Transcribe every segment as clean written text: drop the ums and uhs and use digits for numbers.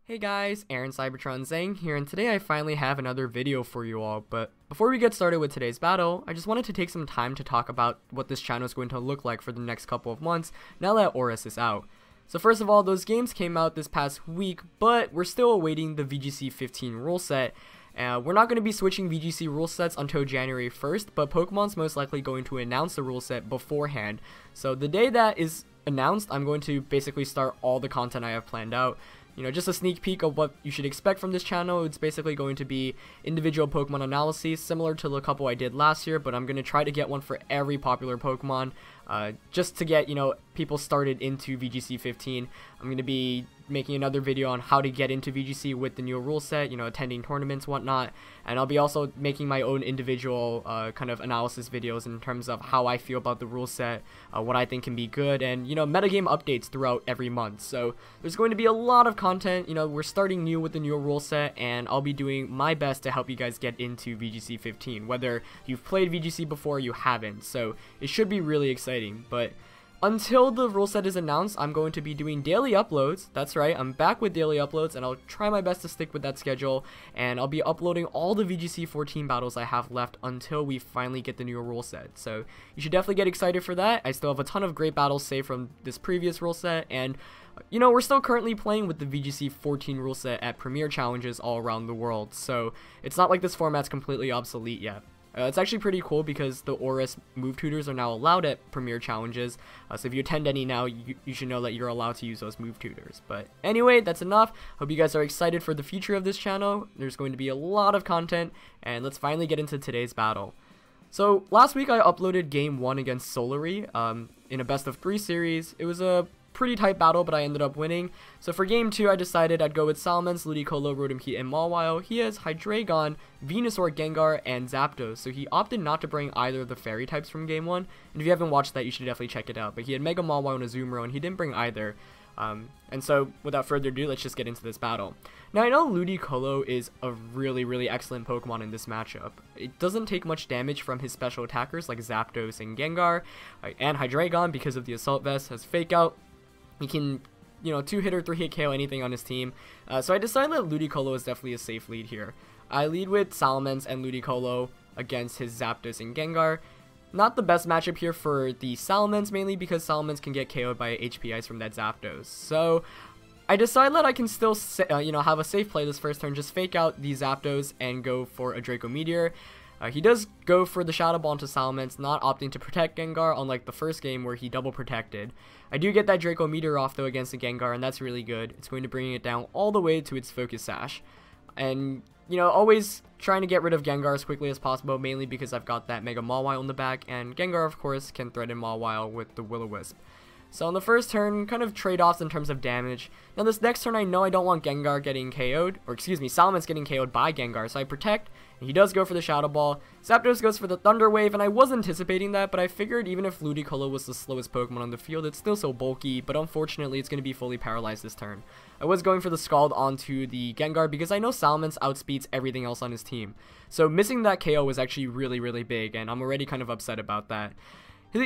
Hey guys, Aaron Cybertron Zhang here, and today I finally have another video for you all. But before we get started with today's battle, I just wanted to take some time to talk about what this channel is going to look like for the next couple of months now that Oris is out. So first of all, those games came out this past week, but we're still awaiting the VGC 15 rule set. We're not going to be switching VGC rule sets until January 1st, but Pokemon's most likely going to announce the rule set beforehand. So the day that is announced, I'm going to basically start all the content I have planned out. You know, just a sneak peek of what you should expect from this channel. It's basically going to be individual Pokemon analyses, similar to the couple I did last year, but I'm going to try to get one for every popular Pokemon, just to get, people started into VGC 15. I'm going to be making another video on how to get into VGC with the new rule set, attending tournaments, whatnot, and I'll be also making my own individual kind of analysis videos in terms of how I feel about the rule set, what I think can be good, and, metagame updates throughout every month. So there's going to be a lot of content. We're starting new with the new rule set, and I'll be doing my best to help you guys get into VGC 15, whether you've played VGC before or you haven't. So it should be really exciting. But until the rule set is announced, I'm going to be doing daily uploads. That's right, I'm back with daily uploads, and I'll try my best to stick with that schedule, and I'll be uploading all the VGC 14 battles I have left until we finally get the new rule set. So you should definitely get excited for that. I still have a ton of great battles saved from this previous rule set, and we're still currently playing with the VGC 14 rule set at Premier Challenges all around the world, so it's not like this format's completely obsolete yet. It's actually pretty cool because the Oris move tutors are now allowed at Premier Challenges, so if you attend any now, you should know that you're allowed to use those move tutors. But anyway, that's enough. Hope you guys are excited for the future of this channel. There's going to be a lot of content, and let's finally get into today's battle. So last week I uploaded Game 1 against solariii in a best of 3 series. It was a pretty tight battle, but I ended up winning. So for Game 2, I decided I'd go with Salamence, Ludicolo, Rotom Heat, and Mawile. He has Hydreigon, Venusaur, Gengar, and Zapdos, so he opted not to bring either of the fairy types from Game 1, and if you haven't watched that, you should definitely check it out. But he had Mega Mawile and Azumarill, and he didn't bring either. And so, without further ado, let's just get into this battle. Now, I know Ludicolo is a really excellent Pokemon in this matchup. It doesn't take much damage from his special attackers like Zapdos and Gengar, and Hydreigon, because of the Assault Vest, has Fake Out. He can, 2-hit or 3-hit KO anything on his team. So I decided that Ludicolo is definitely a safe lead here. I lead with Salamence and Ludicolo against his Zapdos and Gengar. Not the best matchup here for the Salamence, mainly because Salamence can get KO'd by HP Ice from that Zapdos. So I decided that I can still, have a safe play this first turn, just fake out the Zapdos and go for a Draco Meteor. He does go for the Shadow Ball into Salamence, not opting to protect Gengar, unlike the first game where he double protected. I do get that Draco Meteor off though against the Gengar, and that's really good. It's going to bring it down all the way to its Focus Sash. And, always trying to get rid of Gengar as quickly as possible, mainly because I've got that Mega Mawile in the back, and Gengar, of course, can threaten Mawile with the Will-O-Wisp. So on the first turn, kind of trade-offs in terms of damage. Now this next turn, I know I don't want Gengar getting KO'd, or excuse me, Salamence getting KO'd by Gengar, so I protect, and he does go for the Shadow Ball. Zapdos goes for the Thunder Wave, and I was anticipating that, but I figured even if Ludicolo was the slowest Pokemon on the field, it's still so bulky, but unfortunately it's going to be fully paralyzed this turn. I was going for the Scald onto the Gengar because I know Salamence outspeeds everything else on his team. So missing that KO was actually really big, and I'm already kind of upset about that.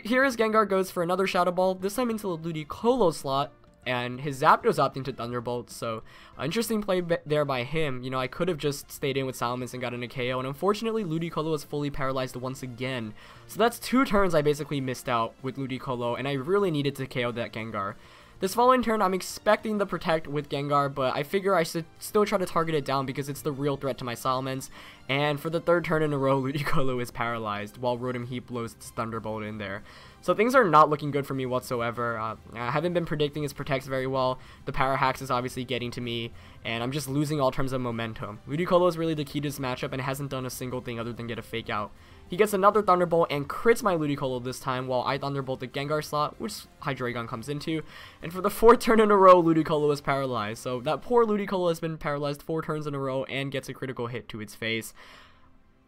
Here as Gengar goes for another Shadow Ball, this time into the Ludicolo slot, and his Zapdos opting to Thunderbolt, so interesting play there by him. I could have just stayed in with Salamence and gotten a KO, and unfortunately Ludicolo was fully paralyzed once again. So that's 2 turns I basically missed out with Ludicolo, and I really needed to KO that Gengar. This following turn, I'm expecting the Protect with Gengar, but I figure I should still try to target it down because it's the real threat to my Salamence. And for the 3rd turn in a row, Ludicolo is paralyzed, while Rotom Heat blows its Thunderbolt in there. So things are not looking good for me whatsoever. I haven't been predicting his Protects very well. The Power Hacks is obviously getting to me, and I'm just losing all terms of momentum. Ludicolo is really the key to this matchup and hasn't done a single thing other than get a Fake Out. He gets another Thunderbolt and crits my Ludicolo this time while I Thunderbolt the Gengar slot, which Hydreigon comes into. And for the 4th turn in a row, Ludicolo is paralyzed. So that poor Ludicolo has been paralyzed 4 turns in a row and gets a critical hit to its face.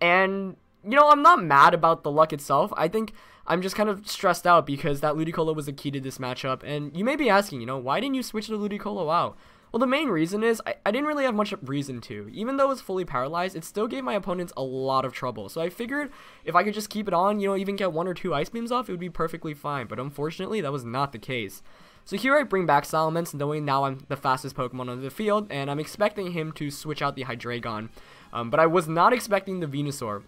And, I'm not mad about the luck itself. I think I'm just kind of stressed out because that Ludicolo was the key to this matchup. And you may be asking, why didn't you switch the Ludicolo out? Well, the main reason is I didn't really have much reason to. Even though it was fully paralyzed, it still gave my opponents a lot of trouble. So I figured if I could just keep it on, even get 1 or 2 Ice Beams off, it would be perfectly fine. But unfortunately, that was not the case. So here I bring back Salamence, knowing now I'm the fastest Pokemon on the field, and I'm expecting him to switch out the Hydreigon. But I was not expecting the Venusaur.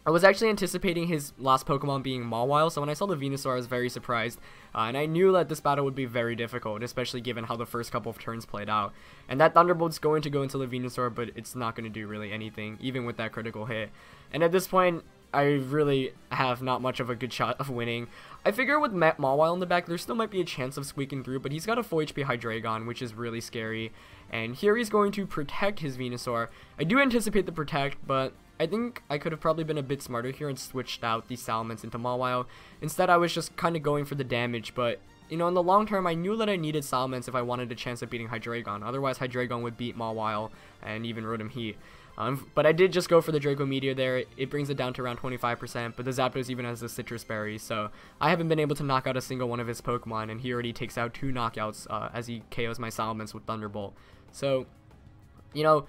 I was actually anticipating his last Pokemon being Mawile, so when I saw the Venusaur I was very surprised, and I knew that this battle would be very difficult, especially given how the first couple of turns played out. And that Thunderbolt's going to go into the Venusaur, but it's not going to do really anything, even with that critical hit. And at this point, I really have not much of a good shot of winning. I figure with Mawile in the back, there still might be a chance of squeaking through, but he's got a full HP Hydreigon, which is really scary. And here he's going to protect his Venusaur. I do anticipate the protect, but I think I could have probably been a bit smarter here and switched out the Salamence into Mawile. Instead, I was just kind of going for the damage, but you know, in the long term, I knew that I needed Salamence if I wanted a chance of beating Hydreigon. Otherwise, Hydreigon would beat Mawile and even Rotom Heat. But I did just go for the Draco Meteor there. It brings it down to around 25%, but the Zapdos even has the Citrus Berry, so I haven't been able to knock out a single one of his Pokemon, and he already takes out 2 knockouts as he KOs my Salamence with Thunderbolt. So, you know,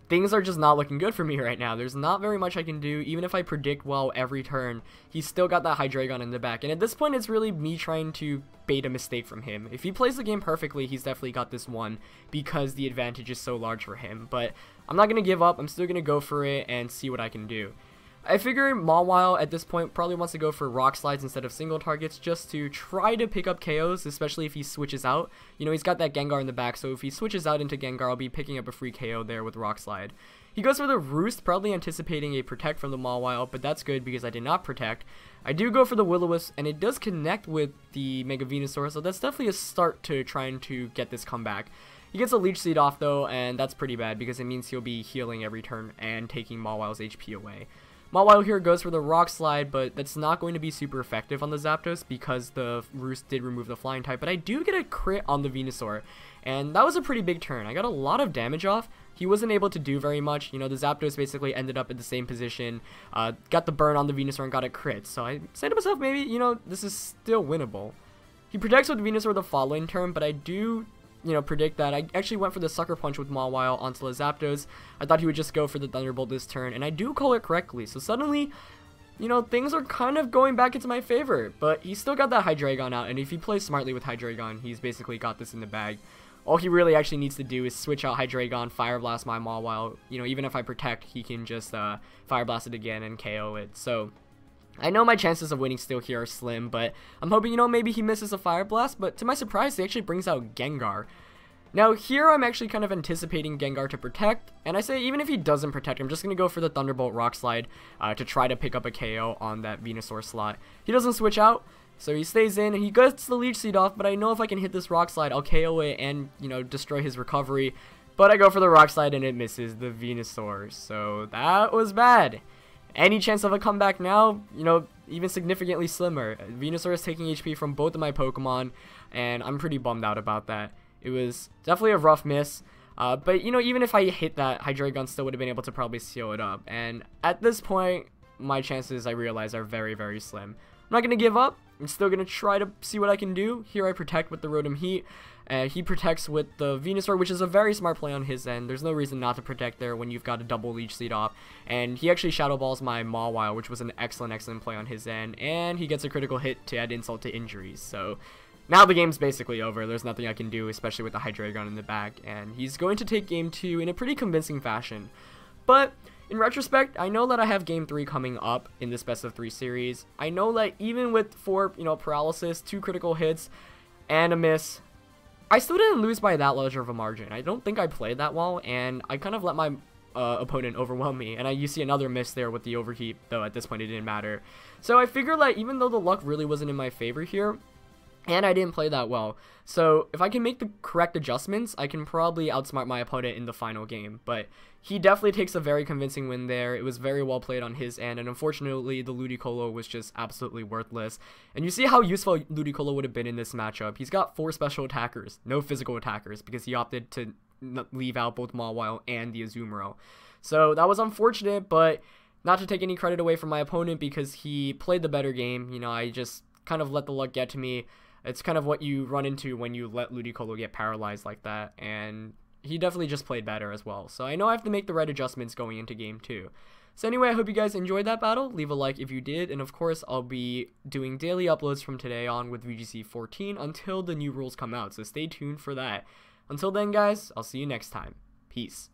things are just not looking good for me right now. There's not very much I can do. Even if I predict well every turn, he's still got that Hydreigon in the back. And at this point, it's really me trying to bait a mistake from him. If he plays the game perfectly, he's definitely got this one because the advantage is so large for him. But I'm not going to give up. I'm still going to go for it and see what I can do. I figure Mawile at this point probably wants to go for Rock Slides instead of single targets just to try to pick up KOs, especially if he switches out. You know, he's got that Gengar in the back, so if he switches out into Gengar, I'll be picking up a free KO there with Rock Slide. He goes for the Roost, probably anticipating a Protect from the Mawile, but that's good because I did not Protect. I do go for the Will-O-Wisp, and it does connect with the Mega Venusaur, so that's definitely a start to trying to get this comeback. He gets a Leech Seed off though, and that's pretty bad because it means he'll be healing every turn and taking Mawile's HP away. Mawile here goes for the Rock Slide, but that's not going to be super effective on the Zapdos because the Roost did remove the Flying type, but I do get a crit on the Venusaur, and that was a pretty big turn. I got a lot of damage off. He wasn't able to do very much. You know, the Zapdos basically ended up in the same position, got the burn on the Venusaur and got a crit, so I said to myself, maybe, you know, this is still winnable. He protects with Venusaur the following turn, but I do, you know, predict that. I actually went for the Sucker Punch with Mawile onto the Zapdos. I thought he would just go for the Thunderbolt this turn, and I do call it correctly. So suddenly, you know, things are kind of going back into my favor, but he's still got that Hydreigon out, and if he plays smartly with Hydreigon, he's basically got this in the bag. All he really actually needs to do is switch out Hydreigon, Fire Blast my Mawile. You know, even if I protect, he can just Fire Blast it again and KO it. So I know my chances of winning still here are slim, but I'm hoping, you know, maybe he misses a Fire Blast, but to my surprise, he actually brings out Gengar. Now, here I'm actually kind of anticipating Gengar to protect, and I say even if he doesn't protect, I'm just going to go for the Thunderbolt Rock Slide to try to pick up a KO on that Venusaur slot. He doesn't switch out, so he stays in, and he gets the Leech Seed off, but I know if I can hit this Rock Slide, I'll KO it and, you know, destroy his recovery. But I go for the Rock Slide, and it misses the Venusaur, so that was bad. Any chance of a comeback now, you know, even significantly slimmer. Venusaur is taking HP from both of my Pokemon, and I'm pretty bummed out about that. It was definitely a rough miss, but, you know, even if I hit that, Hydreigon still would have been able to probably seal it up. And at this point, my chances, I realize, are very, very slim. I'm not going to give up. I'm still going to try to see what I can do. Here I protect with the Rotom Heat. He protects with the Venusaur, which is a very smart play on his end. There's no reason not to protect there when you've got a double Leech Seed off. And he actually Shadow Balls my Mawile, which was an excellent, excellent play on his end. And he gets a critical hit to add insult to injuries. So now the game's basically over. There's nothing I can do, especially with the Hydreigon in the back. And he's going to take Game 2 in a pretty convincing fashion. But in retrospect, I know that I have Game 3 coming up in this best of 3 series. I know that even with 4, you know, paralysis, 2 critical hits, and a miss, I still didn't lose by that large of a margin. I don't think I played that well, and I kind of let my opponent overwhelm me. And you see another miss there with the Overheat, though at this point it didn't matter. So I figure that even though the luck really wasn't in my favor here, and I didn't play that well, so if I can make the correct adjustments, I can probably outsmart my opponent in the final game. But he definitely takes a very convincing win there. It was very well played on his end, and unfortunately the Ludicolo was just absolutely worthless. And you see how useful Ludicolo would have been in this matchup. He's got 4 special attackers, no physical attackers, because he opted to leave out both Mawile and the Azumarill. So that was unfortunate, but not to take any credit away from my opponent because he played the better game. You know, I just kind of let the luck get to me. It's kind of what you run into when you let Ludicolo get paralyzed like that, and he definitely just played better as well. So I know I have to make the right adjustments going into game 2. So anyway, I hope you guys enjoyed that battle. Leave a like if you did, and of course, I'll be doing daily uploads from today on with VGC 14 until the new rules come out, so stay tuned for that. Until then, guys, I'll see you next time. Peace.